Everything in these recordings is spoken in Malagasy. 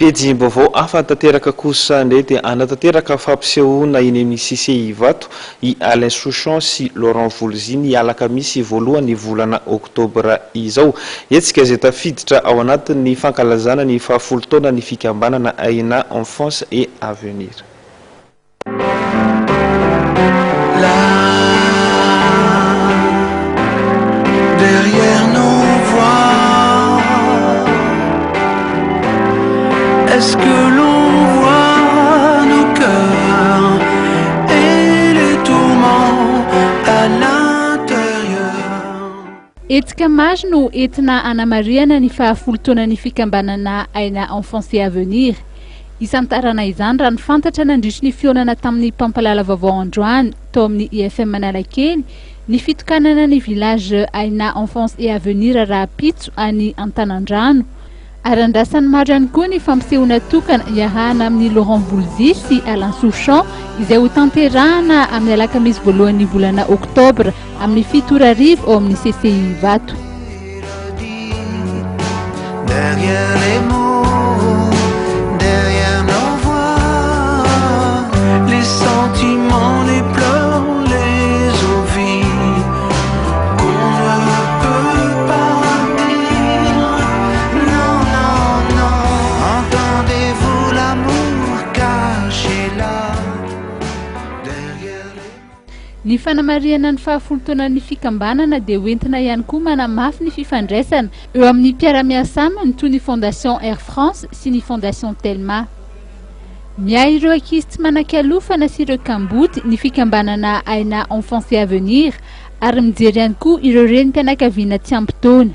Pejim-baovao hafa tanteraka kosa ndray dia anatanteraka fampisehoana eny amin'ny CCI Vato i Alain Souchon sy Laurent Voulzy ny alakamisy voalohany volana oktobra izao. Etsika izay tafiditra ao anatin'ny fankalazana ny fahafolo taona ny fikambanana Aina Enfance et Avenir. Derrière nos voix, est-ce que l'on voit nos cœurs et les tourments à l'intérieur? Etsika maro no entina anamariana ny fahafolo taonan'ny fikambanana Aina Enfance et Avenir. Isantarana izany raha ny fantatra nandritry ny fionana tamin'ny mpampalala vaovao androany tao amin'ny IFM Manalakely ny fitokanana ny village Aina Enfance et Avenir Rahapitso any Antanandrano. Arandrasany maro ihany koa ny fampisehoana tokana iarahana amin'ny Laurent Voulzy sy Alain Souchon izay ho tanterahana amin'ny alakamisy voalohan'ny volana oktobra amin'ny 7 arivo ao amin'ny CCI Vato. Derrière les mots, derrière nos voix, les sentiments, les pleurs, les envies qu'on ne peut pas dire. Non, non, non, entendez-vous l'amour caché là derrière les... Ny fanamariana ny fahafolo taonan'ny fikambanana dia hoentina ihany koa manamafy ny fifandraisana eo amin'ny mpiara-miasa aminy toy ny Fondation Air France sy ny Fondation Telma. Miahy ireo ankizy tsy manan-kialofana sy ireo kamboty ny fikambanana Aina Enfance et Avenir ary mijery ihany koa ireo renim-pianakaviana tsy ampy taona.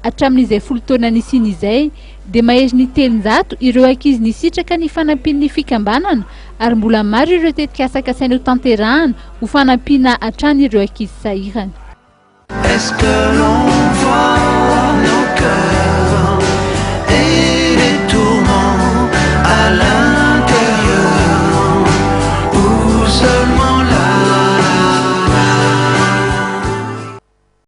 Hatramin'izay folo taona nisian'izay dia mahery ny 300 ireo ankizy nisitraka ny fanampian'ny fikambanana ary mbola maro ireo tetikasaka saina ho tanterahana ho fanampiana hatrany ireo ankizy sahirana. Est-ce que l'on voit